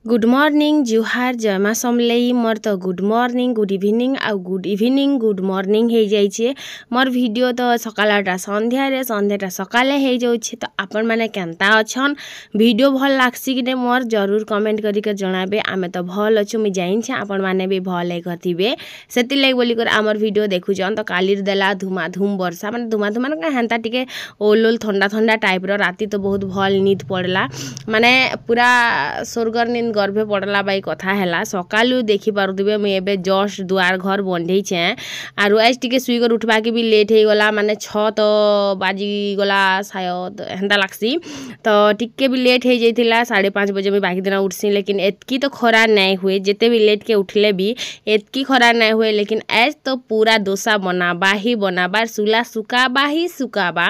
Good morning जुहार जय माँ समलेई मोर तो गुड मॉर्निंग गुड इवनिंग आउ गुड इवनिंग गुड मॉर्निंग हो जाइए मोर वीडियो तो सकाळटा संध्यारे संध्याटा सकाले हो जाउछे। तो आपण माने केनता अछन वीडियो भल लागसी कि मोर जरूर कमेंट करिके जणाबे। आमे तो भल अछु मुई जाइछे आपण माने भी भल है करथिबे सेति लाग बोली कर आमर वीडियो देखुछन। तो कालीर देला धुमाधुम वर्षा माने धुमाधुम माने हेंता टिके ओल ठंडा ठंडा टाइप रो राती तो बहुत भल नींद पड़ला माने पूरा स्वर्गर नींद गर्भे पड़ला बाई कथा है सकालू देखी पारुथिबे मुई एबे जस्ट दुआर घर बंधे छे आरु आज टिके सुई कर उठवा के भी लेट हो गला माने 6 तो बाजी गला शायद हेंता लागसी। तो टिके भी लेट हो जाइतिला 5:30 बजे मैं बाकी दिन उठसी लेकिन एतकी तो खरा नहीं हुए जेते भी लेट के उठले भी एतकी खरा नहीं हुए। लेकिन आज तो पूरा डोसा बनाबा ही बनाबा सुला सुकाबा ही सुकाबा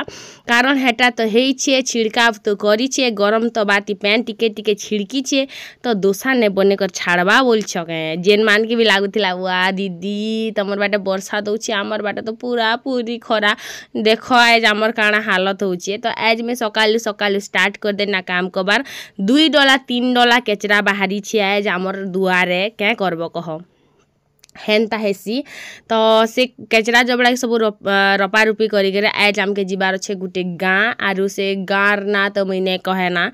कारण हेटा तो हे छे छिड़काव तो करी छे गरम तो बाती पैन टिके टिके छिड़की छे तो डोसा ने बने कर छाड़बा बोल छके जेन मान के भी लागुथिला वाह दीदी तमर बाटे वर्षा दउछे आमर बाटे तो पूरा पूरी खरा देखो आज आमर काना हालत होछे। तो आज मैं सकालू सकालू स्टार्ट कर देना काम कबार 2 डला 3 डला केचरा बाहरी छे आज आमर दुआरे क्या करबो कह हेन्ता हेसी। तो से केचरा जबड़ा सब रपा रुपी करी आज आमके जीवार अच्छे गुटे गाँ आरु से गाँर ना तो मैंने कहे ना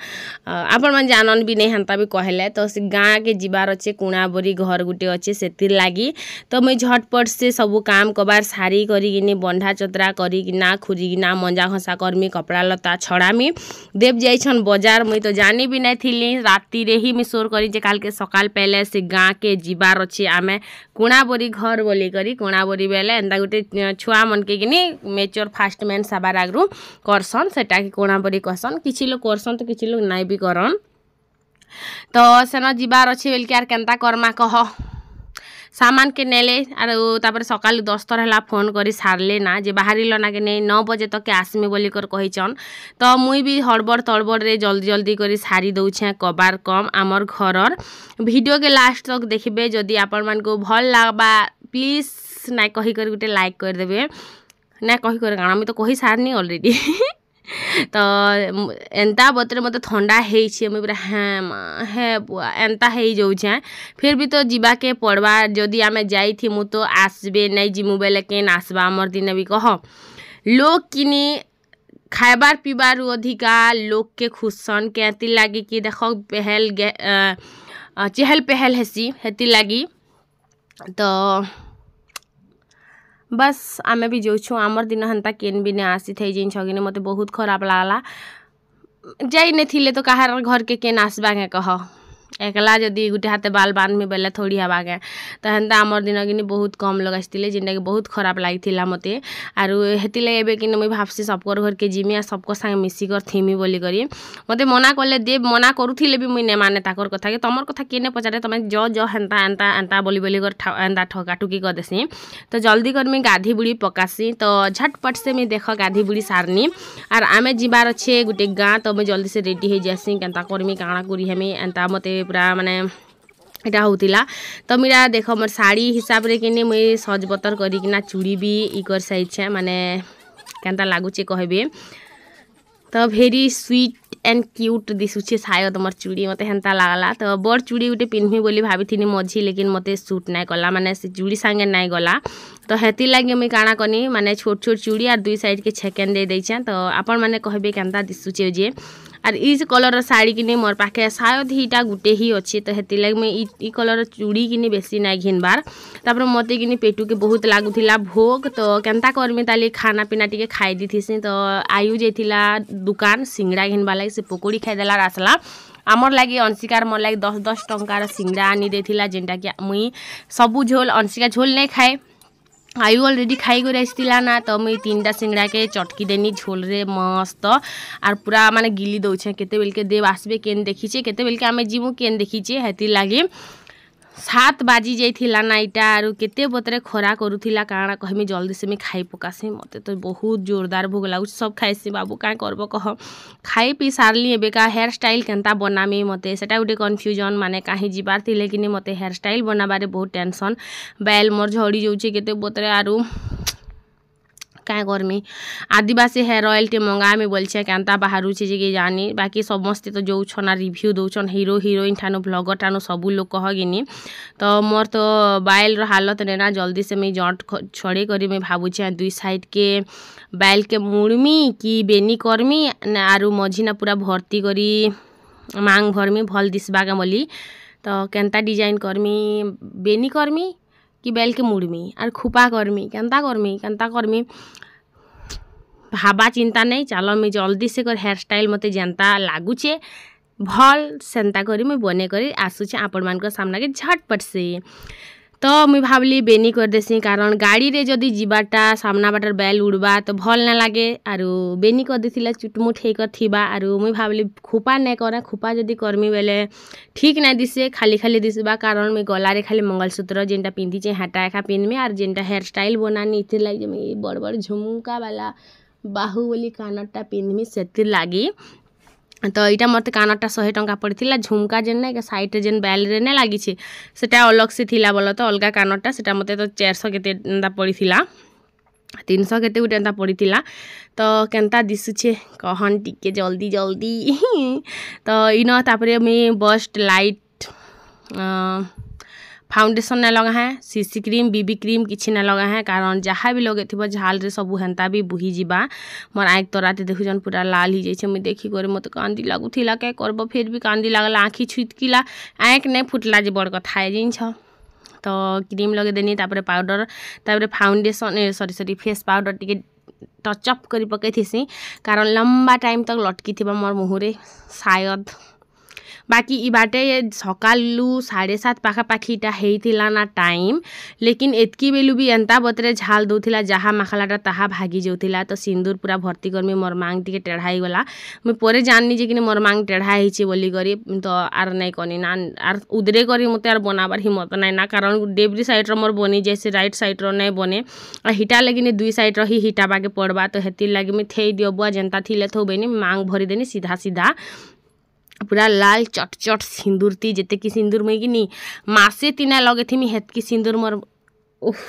आपण मन जानन भी नहीं हेन्ता भी कहले। तो से गाँ के जीवार अच्छे कुणा बोरी घर गुटे अच्छे से लगी तो मुई झटपट से सब काम कबार सारी करी बंधा चतरा करीना खुरीना मंजा घसा करमी कपड़ा लता छड़ामी देव जाइछन बाजार मुई तो जानी भी नहीं थी राति रे ही मिसोर करी जे काल के सकाल पहले से गाँ के जीवार अच्छे आमे कोणाबोरी घर बोली करी कोणाबोरी बेले एंता गोटे छुआ मन के किनी मेच्योर फास्ट मैन सबार आगरू करसन सेटा कि कोणाबोरी कहसन किछि लोग करसन तो किछि लोग नाइ भी करन। तो सेन जीवार अच्छे बेल के आर केनता करमा कह सामान के नेले आरो तापर सकाल 10 थर हला फोन करी सारले ना जे बाहरिल ना के नहीं 9 बजे तक के आसमी बोली कर कहिचन। तो मुई भी हड़बड़ तड़बड़ रे जल्दी जल्दी करी सारी दउछे कबार कम आमर घरर वीडियो के लास्ट तक देखबे जदि आपण मन को भल लागबा प्लीज ना कहि कर गुटे लाइक कर देबे ना कहि कर गाना मैं तो कहि सारनी ऑलरेडी। तो एंता बतरे मत ठंडा है मुझे पूरा हाँ है बुआ एंता है जाऊे फिर भी तो जीवा के पड़वा जदि आम जाई मु तो आसबे नहीं जिमु बेले केन आसबा आमर दिन भी कह लोग किनी खाइबार पीबार अधिका लोग के खुशन के लगी कि देख पहल चहल पहल हेसी हेती लगी। तो बस आमे भी जाऊँ आमर दिन हेन्ता केन भी नहीं आसी थे जिन छगिने मते बहुत खराब लागला जाई नहीं थिले तो कहार घर के केन आसबा के कह एकला जदि गुटे हाथे बाल बांधमी बेले थोड़ी हवा के तो हेन्ता आमर दिन कि बहुत कम लोग आसते जेनटा कि बहुत खराब लगी मते आरु हेती लगे कि मुझे भावसी सबकर घर के जिमी सबको संगे मिसिकर थीमी बोली करी मते मना कले देव मना करुले भी मुई ने माने ताकर कथा कि तमर कथा किए पचारे तुम जो हेन्ता एंता एंता बोली बोली कर एंता ठकाठुकी कर देसी। तो जल्दी कर मुई गाधी बुड़ी पकासी तो झटपट से मुई देख गाधी बुड़ी सारनी आर आमे जीवार अच्छे गुटे गाँ तो मुई जल्दी से रेडी हो जासी केन्ता करमी काଣା करी हेमी एंता मते पूरा माने इटा होतिला। तो मेरा देख मोर साड़ी हिसाब रे किनी मुई सजबतर करिकिना चूड़ी भी इ कर साइछे माने केनता लागुचे कहबे। तो भेरी स्वीट एंड क्यूट दिशुचे शायद मोर चूड़ी मते हेन्ता लागला। तो बड़ चूड़ी गुटे पिन्हमी बोली भाभी मझी लेकिन मते सूट नाइ कला माने से चूड़ी संगे नाइ गला। तो हेती लगे मुई काଣା कनी माने छोट छोट चूड़ी और 2 साइड के छेकेन दे देछे। तो आपण माने कहबे केनता दिशुचे जे और इस कलर साड़ी किनी मोर पाखे शायद हीटा गुटे ही अच्छे। तो हेती लगे मुई इ कलर चूड़ी किनी बेसी नाइ घिनबार तापर मते किनी पेटू के बहुत लागुथिला भोग। तो केनता करमी ताली खाना पीना टिके खाई दीथिसी। तो आयु जेथिला दुकान सिंगड़ा घिनबा लागी से पकोड़ी खाइदेला आसला आमर लगे अंशिकार मोर लगे 10-10 टंकार सिंगड़ा आनी देथिला जेनटा कि मुई सबू झोल अंशिका झोल नहीं खाए आयु ऑलरेडी खाई कर आसला ना। तो मुई 3टा सिंगड़ा के चटकी देनी झोल रे मस्त और पूरा माने गिली दउछे केते बेल के देव आसबे केन देखीचे केते बेल के आमे जीमु केन देखीचे हेती लागी 7 बाजी जाइथिला ना इटा आरु केते बतरे खरा करुथिला काଣା कहमी जल्दी से मैं खाई पकासी मते तो बहुत जोरदार भूख लागु सब खाइसी बाबू क्या करबो कह खाई पी सारली एबे का हेयर स्टाइल केनता बनामी मते सेटा गुटे कन्फ्यूजन माने काहे जीवार थिले कि मते हेयर स्टाइल बनाबारे बहुत टेंशन बैल मोर झड़ी जाउचे केते बतरे आरु क्या करमी आदिवासी हेयर ऑयल टे मंगामी बोलछे केनता बाहरुचे जे के जानी बाकी समस्ते तो जो छना रिव्यू दौन हीरो हिरोइन ठानु ब्लॉगर ठानु सबू लोग कहगिनी तो मोर तो बाइल हालत नेना जल्दी से मुझे जट छड़े करी मुझे भावुचे दुई साइड के बाइल के मुड़मी कि बेनी करमी आरु मझीना पूरा भर्ती करी मांग भरमी भल दिसबा के बोली तो केनता डिजाइन करमी बेनी करमी कि बेल के मुड़मी आर खुपा करमी केनता करमी भाबा चिंता नहीं चलो मुझे जल्दी से कर हेयर स्टाइल मते जनता लागुचे भल सेंता करी मुझे बने करी आसुचे आपण मान सामना के झटपट से तो मुझे भावली बेनी कर देसी कारण गाड़ी रे जदि जीवाटा सामना बाटर बैल उड़बा तो भल ना लगे आरु बेनी कर देथिला चुटमुट हेकर थिबा आरु मुझे भावली खुपा नहीं करा खुपा जदि करमी बेले ठीक नहीं दिसे खाली खाली दिसबा कारण मुझे गलारे खाली मंगलसूत्र जेनटा पिंधिचे हाटा एका पिनमी आर जेनटा हेयर स्टाइल बनानी इतिर लगे मुझे बड़ बड़ झुमका वाला बाहुबली कानटा पिनमी सेतिर लागी तो यहाँ मत कानटा 100 टंका पड़ता झुमका जेन ना साइड जेन बैल रे नहीं लगी से अलग से थिला बोल तो अलग कानटा से मत तो 400 केते पड़ा 300 केते गोटे एंता पड़ा तो केनता दिशुचे कहन टिके जल्दी जल्दी तो इन तापर मुझे बस्ट लाइट फाउंडेशन नहीं लगा है सीसी क्रीम बीबी क्रीम किसी नहीं लगा है कारण जहाँ भी लगे थी झाल रे सब हेन्ता भी बुही जीवा मोर आँख तो रात देखुन पूरा लाल ही जाइए मुझे देखी कर मत कांदी लगुला क्या करब फिर भी कांदी लगला आँखी छुटकिला आँख नहीं फुटला जे बड़ कथा है जिन तो क्रीम लगे देनी तापर पाउडर तापर foundation sorry face powder T touch-up कर पकई थी कारण लंबा टाइम तक लटकी थी मोर मुहरे शायद बाकी इ बाटे सकालू 7:30 पाखापाखी होता ना टाइम लेकिन एतकी बेलू भी एंता बतरे झाल दौला जहाँ मखलाटा ताहा भागी जाऊला तो सिंदूर पूरा भर्ती करमी मोर मांग टी टेढ़ाई गला मुझे पर जाननी जे कि मोर मांग टेढ़ा होती बोली करी तो आर नहीं कनी ना आर उदरे करी मत आर बनाबार हिम्मत नहीं ना कारण डेबरी साइड मोर बनी जैसे राइट साइड नहीं बने और हिटा लगी दुई साइड ही हिटाबा के पड़वा तो हेतिर लगे मुझे थे दिबुआ जनता थिले थोबेनी मांग भरी देनी सीधा सीधा पूरा लाल चट चट सिंदूर थी जिते कि सिंदूर मुई कि मासे तीना लगे थी हेतकी सिंदूर मोर उफ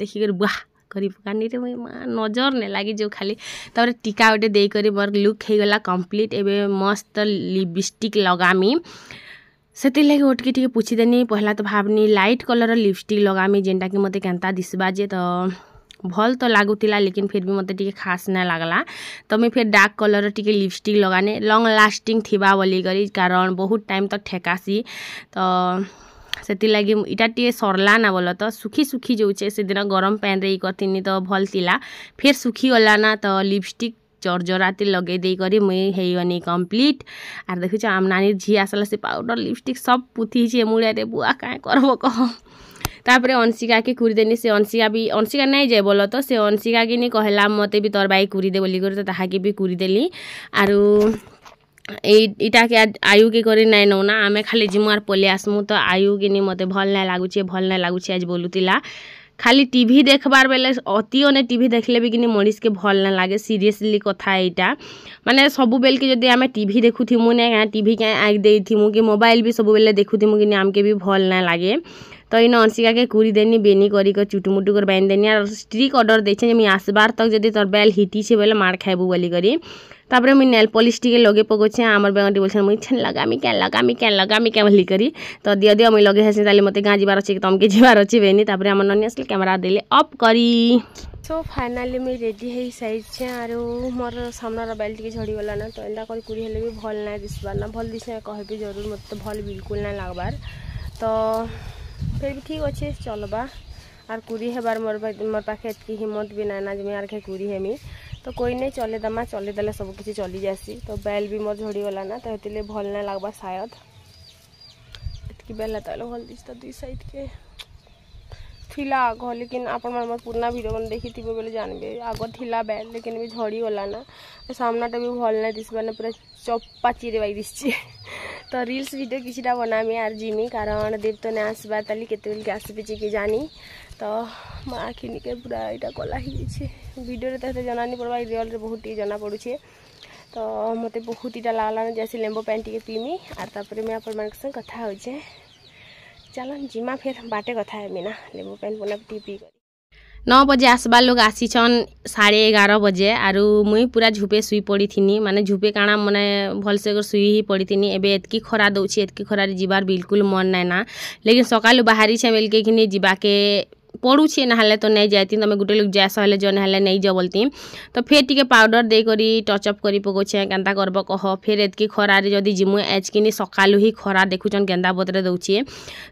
देखिक बुआ करी पकानी रे मुई नजर नहीं लगी जो खाली तापर टीका गोटे देकर मोर लुक हो गला कंप्लीट एबे मस्त लिपस्टिक लगामी से लगे ओटके टी पूछीदेनी पहला तो भावनी लाइट कलर लिपस्टिक लगामी जेनटा कि मते केनता दिसबा जे तो भल तो लगुला लेकिन फिर भी मत टी खास नहीं लगला तो मैं फिर डार्क कलर टी लिपस्टिक लगाने लंग लास्टिंग थिबा बोली करी कारण बहुत टाइम तक ठेकासी तो से लगे इटा टे सरला ना बोल तो सुखी सुखी जाऊे से दिन गरम पैन रे करथिनी तो भल थिला फिर सुखी गला ना तो लिपस्टिक जरजराती लगे दे करी मुई हेगनी कंप्लीट आर देखुच आम नानी झी आसला से पाउडर लिपस्टिक सब पुथी मुड़े रे बुआ क्या करब कह तापर अंशिका के कुरी देनी से अंशिका नहीं जाए बोल तो से अंशिका के नहीं कहला मते भी तोर बाई कुरी दे बोली तो ताहा के भी कुरी देली आरु इटा के आयु के करी नहीं नौ ना आमे खाली जिमार पलि आसमु तो आयु के नहीं मते भल नहीं लागुचे आज बोलुतिला खाली टीवी देखबार बेले अति अने टीवी देखले भी कि मनीष के भल ना लगे सीरियसली कथा यहाँ माने सबु बेल के जदि आमे टीवी देखुथिमु ना टीवी क्या आँख देथिमु कि मोबाइल भी सबु बेले देखुथिमु कि आमके भी भल ना लगे तो इन अंशिका के कुरी देनी बेनी करी कर चुटमुटु कर बांध देनी और स्ट्रिक ऑर्डर देछे मुई आसबार तक जदि तोर बेल हिटी छे बोले मार खाइबू बोली करी तापर मुई नेल पॉलिश टी लगे पकोछे आमर बेगंटी बोलछन मुई छन लगामी क्या बोली करी तो दिया मुई लगे हेसे ताले मते गाँ जीवार अच्छे तमके जीवार अच्छे बेनी तापर आमर ननी आसले कैमरा देले अफ करी सो फाइनाली मुई रेडी हो साइछे आरो मोर सामनार बेल टी झड़ी गला ना तो एंदा कर कुरी हेले भी भल ना दिसबार ना भल दिसे कहबी जरूर मत भल बिल्कुल ना लागबार तो फिर भी ठीक अच्छे चलबा और कुरी हेबार मोर पाखे एतकी हिम्मत भी ना जे यार के कुरी हेमी तो कोई नहीं चले दमा चले देले सब किसी चली जासी तो बैल भी मोर झड़ी गला ना तो हेतिले भल ना लागबा शायद एतकी बेल ताले भल दिसता दुई साइड के थिला आग लेकिन आपण मोर पुराना वीडियो में देखी थी बोले जानबे आग थिला बेल लेकिन भी झड़ी गला ना तो सामनाटा भी भल ना दिसबा ना पूरा चप्पा चिरे बाई दिसछे तो रील्स वीडियो किछटा बनामी आर जिमी कारण देव तो नहीं आसबार ताली केते बेल के आसबे कि जानी तो आखि निके पूरा यहाँ कला ही वीडियो तो जनानी पड़वा रियल रे बहुत ही जना पड़ुछे तो मत बहुत इटा लागला जैसे लेम्बो पैन टी पीमी आर तापर मैं अपन संग कथा होचे चलो जिमा फिर बाटे कथा है मीना लेम्बो पैन बना टी पी 9 बजे आसबार लोग आसीछन 11:30 बजे आरु मुई पूरा झुपे सुई पड़ी थी माने झुपे काଣା माने भलसे सुई ही पड़ी थी। एबे एतकी खरा दउछि एतकी खरारे जिबार बिल्कुल मन नाय ना लेकिन सकालु बाहरी छे बेलके कि जिबाके पड़ुछे ना तो नहीं जाती तुम गोटे लोग जैस हेल्ले जन हेल्ले नहीं जा बोलती तो फिर टी पाउडर दे करी टचअप करी पकोछे केन्ता करब कह फिर एतकी खरारे जदि जिमु एचकिनी सकालु ही खरा देखुचन केन्ता बतरे दउछे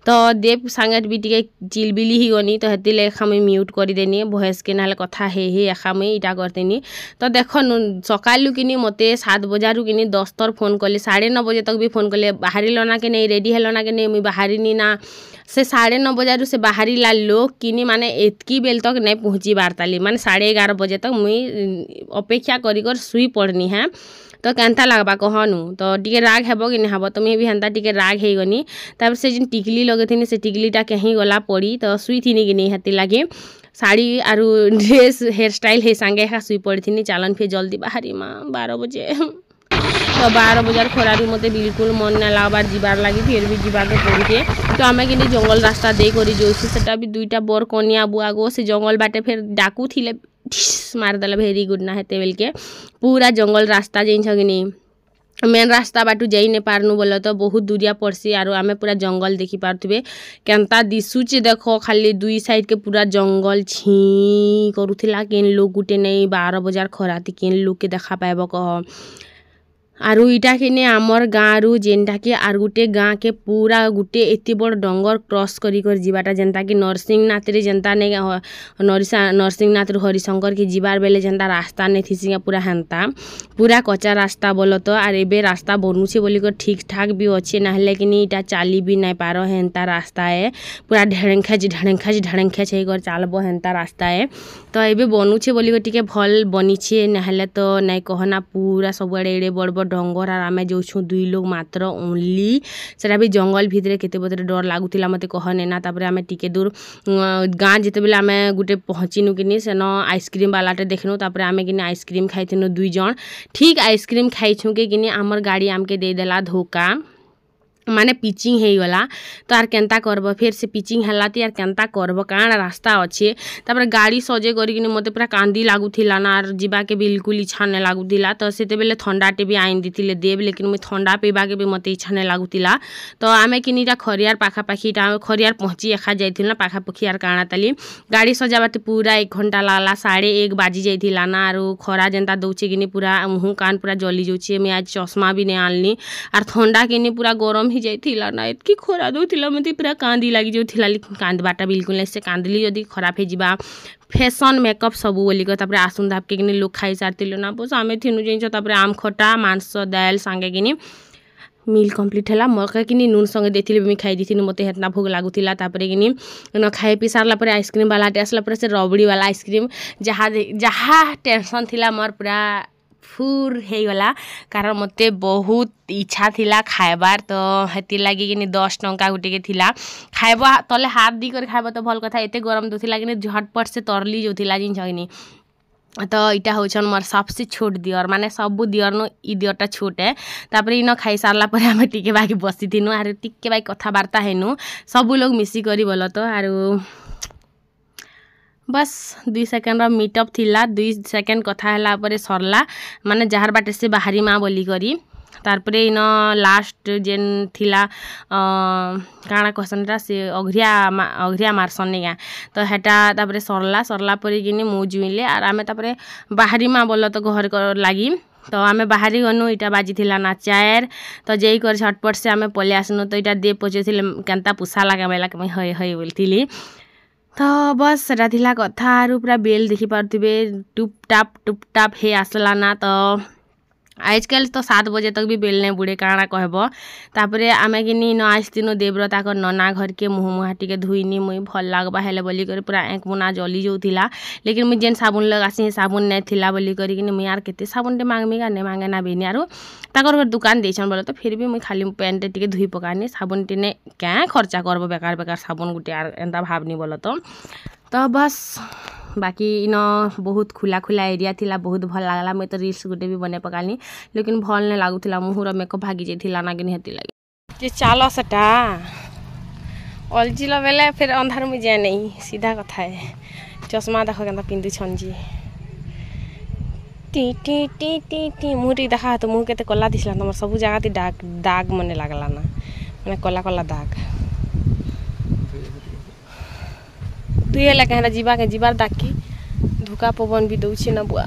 तो देव सांगे भी टी चिलबिली ही गनी तो हेती लेखा मुई म्यूट कर देनी भॉइस के ना कथा हे एखा मुई इटा करतेनी तो देख सकालु किनी मते 7 बजारू किनी 10 तर फोन कले 9:30 बजे तक भी फोन कले बाहरी लना के नहीं रेडी हेलना के नहीं मुई बाहरी नी ना से 9:30 बजारू से बाहरी ला लोग किनी माने एतकी बेल तक नहीं पहुँची बारताली माने 11:30 बजे तक मुई अपेक्षा करी कर सुई पड़नी है तो केन्ता लगबा कहनु तो टिके राग हेबो कि नहीं हेबो तो मुई भी हेन्ता टिके राग हे गनी तापर से जिन टिकली लगे थी से टिकलीटा कहीं गला पड़ी तो सुई थी कि नहीं हेती लगे साड़ी आरु ड्रेस हेयर स्टाइल हे सांगे एका सुई पड़ी थी चलन फिर जल्दी बाहरी माँ 12 बजे तो 12 बजार खरारू मते बिल्कुल मन ना लागबार जीवार लगी फिर भी जीवाके पड़े तो आम कि जंगल रास्ता दे करी जोसी सेटा भी 2टा बर कनिया बुआ गो से जंगल बाटे फिर डाकू थिले मारदेला भेरी गुड ना हेते बेलके पूरा जंगल रास्ता जेन कि मेन रास्ता बाटू जाई नहीं पारनु बोले तो बहुत दूरिया पड़सी आरो आमे पूरा जंगल देखी पारथुबे केन्ता दिसुचे देखो खाली 2 साइड के पूरा जंगल छी करूथिला केन लोग गुटे नहीं 12 बजार खराती केन लोग के देखा पाएब कह आरु इटा किने आमर गाँव रु जेनटा कि आर गुटे गाँ के पूरा गुटे एति बड़ डंगर क्रॉस करी कर जीवाटा जेनता कि नरसिंहनाथ रे जेनता ने नरसिंहनाथ रु हरिशंकर के जीवार बेले जेनता रास्ता ने थी पूरा हेन्ता पूरा कच्चा रास्ता बोलो तो आर एबे रास्ता बनुछे बोली कर ठीक ठाक भी अच्छे ना हेले कि इटा चाली भी नहीं पारो हेन्ता रास्ता है पूरा ढेड़ेंखेज कर चलबो हेन्ता रास्ता है तो एबे बनुछे बोली कर टिके भल बनीछे ना हेले तो नहीं कहना पूरा सबुआड़े एड़े बड़ बड़ डंगर आर आमे जोछु 2 लोग मात्र ओनली सेटा भी जंगल भितरे केते बतरे डर लागुतिला मते कहने ना तापरे आमे टिके दूर गाँ जेते बेले आमे गुटे पहुँचिनु किनी सेन आइसक्रीम वालाटे देखनु तापरे आमे किनी आइसक्रीम खाइथिनु 2 जन ठीक आइसक्रीम खाइछु के किनी आमर गाड़ी आमके दे देला धोखा माने पिचिंग हे गला तो आर केन्ता करब फिर से पिचिंग हला यार केन्ता करब काण रास्ता अच्छे तापर गाड़ी सजे करी मते पूरा कांदी लागुथिला ना आर जीवा के बिल्कुल इच्छा नहीं लागुथिला तो सेते बेले ठंडाटे भी आइन दिथिले देव लेकिन मुई ठंडा पीबा के भी मते इच्छा नहीं लागुथिला तो आमे किनीटा खरियार पाखापाखीटा खरियार पहुँची एखा जाइथिला पाखापाखी आर काणा ताली गाड़ी सजाबाटे पूरा 1 घंटा लागला 1:30 बाजी जाइथिला ना आरो खरा जेनता दउचे किनी पूरा मुँह कान पूरा जली जाउछे मैं आज चश्मा भी नहीं आनली आर ठंडा किनी पूरा गरम जाइथिला ना एतकी खरा दउथिला मते पूरा कांदी लागि जाउथिला कांदबाटा बिल्कुल नहीं से कांदली यदि खराब हे जिबा फैशन मेकअप सबू बोली कर तापर आसुन धाप के किनी लोग खाई सारथिलो ना बस आमे थिनु जेंच तापर आम खटा मांस दाल सांगे किनी मील कम्प्लीट है मके कि नून संगे देथिले भी खाई दी मते हेतना भोग लागुथिला तापरे किनी न खाई पी सारला परे आइसक्रीम वाला आसला परे से रबड़ी वाला आइसक्रीम जहाँ टेंशन थिला मोर पूरा फुर हे गला कारण मते बहुत इच्छा थिला खाइबार तो हेती लगी कि 10 टंका गुटे के थिला खाइब तले हाथ दी कर खाइब तो भल कथा एते गरम दोथिला कि झटपट से तरली जोथिला जिन छनी तो इटा होछन मोर सबसे छोट दियर माने सबु दियर नो इ दियरटा छोट है तापर इन खाई सारला पर आमे टिके बाकी बसी थिनु आरो टिके बाकी कथा वार्ता हेनु सबु लोग मिसी करी बोलो तो आरो बस 2 सेकेंड मीटअप थिला 2 सेकेंड कथा हला परे सरला माने जहार बाटे से बाहरी माँ बोली करी तारपरे इन लास्ट जेन थिला काଣା कहसनटा से अघरिया मारसन निगा तो हेटा तापरे सरला परे किनी मु जुइले आर आमे तापरे बाहरी माँ बोलो तो घर कर लागी तो आमे बाहरी गनु इटा बाजी थिला ना 4 तो जेई कर झटपट से आमे पले आसनु तो इटा दे पचे थिले केनता पुसा लागा मेला के हय हय बोलथिली तो बस सेटा थिला कथा आरु पूरा बेल देखि पारथिबे टुप टाप हे आसला ना तो आजकल तो 7 बजे तक भी बेल नहीं बुड़े काଣା कहब तापरे आमे किनी न आस्तिनो देवव्रता को नना घर के मुँह मुहाटी के धुईनी मुई भल लागबा हेले बोली कर पूरा एक मुना जली जोथिला लेकिन मुई जेन साबुन लगासी साबुन नहीं थिला बोली करी कि मुई यार केते साबुन टे मांगमी का नहीं मांगे ना बेनी आरो ताकर दुकान देछन बोले तो फिर भी मुई खाली पैंट टिके धुई पकानी साबुन टिने क्या खर्चा करब बेकार साबुन गुटे यार एंता भावनी बोलो तो बस बाकी इन बहुत खुला एरिया थिला बहुत भल लागला मैं तो रील्स गुटे भी बने पकाली लेकिन भल नहीं लागुथिला मुहर मेकअप भागी जाइथिला ना कि हेती लगी जे चालो सेटा अलजिला बेले फिर अंधार में जाए नहीं सीधा कथा है चश्मा देख के पिंधु छन G T T T T T मुँह टी देखा तो मुँह के कला दिसला तुम सब जगह ती दाग दाग मने लागला ना मैंने कला कला दाग तु ये लगे जीवा के जीवार दाग की धुका पवन भी दौचे ना बुआ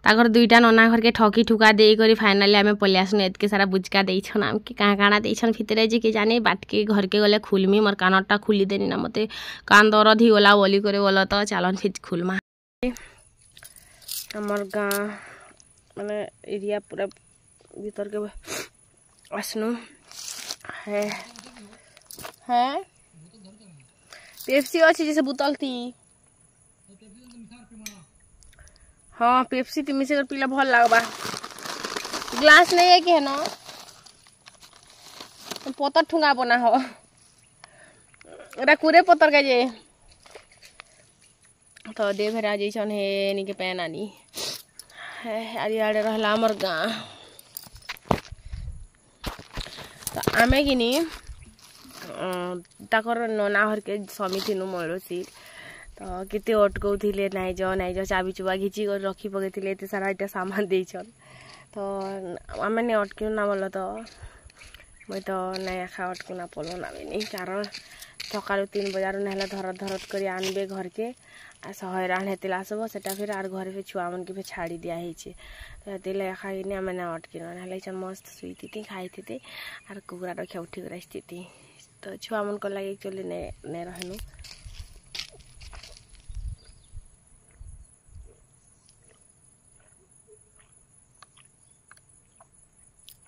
ताकर दुईटा नना घर के ठकी ठुका दे करी फाइनली आमे पले आसनु एतके सारा बुझका देछन आम के कहाँ काଣା देछन भितरे जे के जाने बाट के घर के गले खुलमी मोर कानटा खुली देनी ना मते कान दर्द ही होला बोली करे बोला तो चालन फिर खुलमा हमर गाँ माने एरिया पूरा भीतर के आसनु है पेप्सी अच्छी जैसे बोतल थी हाँ पेप्सी तो मिसे कर पीला भल लागबा ग्लास नहीं है कि है ना पतर ठुंगा बना हो कुरे पतर के जे तो दे भरा जैसन है नी के पैन आनी है आड़ी आड़े रहला हमर गाँ तो आमे किनी ताकर नना हर के समिति नु मरोसी तो केते अटकौथिले नाइ जो चाबी चुबा घिची कर रखी पकेथिले एते सारा इटा सामान देछन तो आमे ने अटकिउ ना बोलो तो मैं तो नया खा अटकु ना पलो ना बेनी कारण सकाळु 3 बजार नहला धरत करी आनबे घर के आ सहैरान हेतिला सब सेटा फिर आर घर पे छुआ मन के पे छाड़ी दिया हिचे तो तेले खाइने आमे ना अटकिन नहला छ मस्त सुईती थी खाई थी आर कुकुरा रखे उठी कर स्थिति तो छुआ मन को लागे एक्चुअली ने रहनु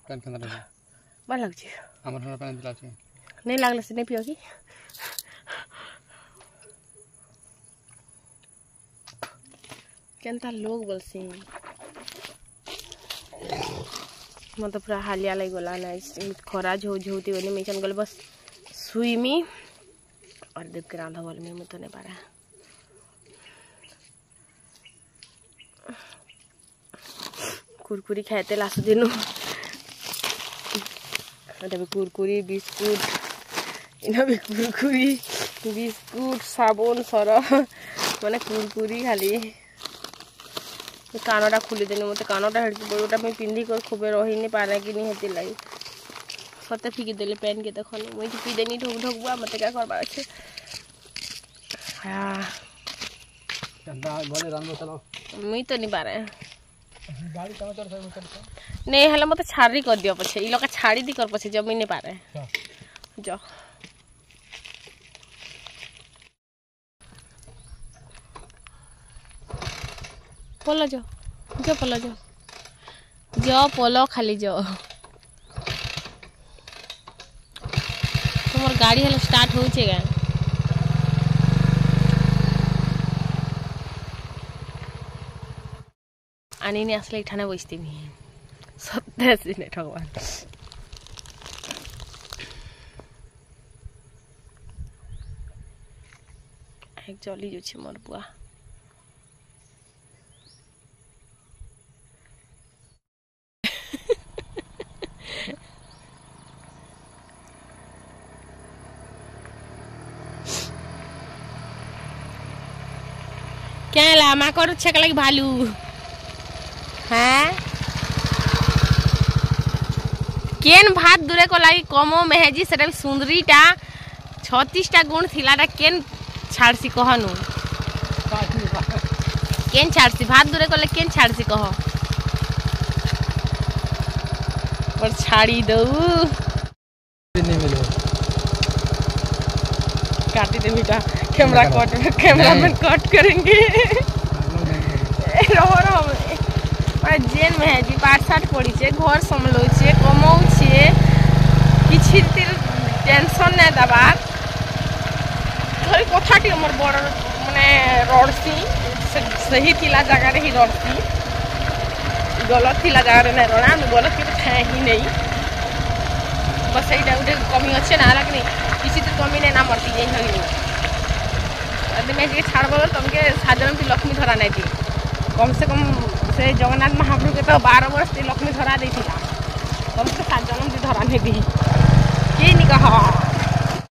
पेन केंद्र रे बा लग छी हमर हमरा पेन दिला छी नहीं लागले से नहीं पियो की केनता लोग बोलसी मतलब पूरा हालिया लग गला ना खरा झोती बनी मेचन गल बस सुईमी और देख के रांधा बोल में तो नहीं पारा कुरकुरी खाते लास्ट दिनों कुरकुरी बिस्कुट इना भी कुरकुरी बिस्कुट साबुन सर माने कुरकुरी खाली कानटा खुली देनी मत कानटा हेड बड़ोटा में पिंधी कर खूबे रही नहीं पारे कि नहीं हेती लाई सते फिकी देले पेन के देखन मुई पी देनी ढुक ढुक बुआ मते का करबा আছে हां चंदा बोले राम चलो मुई तो नहीं पारे गाड़ी कम कर सब नहीं हला मते छाड़ी कर दियो पछे ई लोका छाड़ी दी कर पछे जब नहीं पारे जा पलो जो पलो जो पलो खाली जो तुम गाड़ी हल स्टार्ट हो गा आनी नहीं आसले इठाने बसती सत्य नहीं ठगवान एक जली जो मोर बुआ क्या ला मा कर छक लगी भालू हैं केन भात दूरे को लगी कमो मेहेजी सेटा सुंदरीटा 36टा गुण थिलाटा केन छाड़सी कहनु केन छाड़सी भात दूरे को केन छाड़सी कह पर छाड़ी दो नहीं मिलो काटी दे बेटा कैमरा में कट करेंगे जेल में है जी 5-7 पड़ी छे घर संभलो छे कमाऊ छे किछि टेंशन नहीं दबार थोड़ी कथाटी हमर बड़ माने रडसी सही थिला जगह रे ही रडसी गलत थिला जगह रे नहीं रडा हम गलत के थे ही नहीं बस एटा उठे कमी अच्छे ना लगनी किसी तो कमी नहीं ना मरती जाई हनी अदे मैं जे छाड़ बोल तुमके साजन की लक्ष्मी धरा नहीं थी कम से कम से जगन्नाथ महाप्रभु के तो 12 वर्ष लक्ष्मी धरा दी कम से 7 जन्म धरा नहीं दी ये नहीं कहा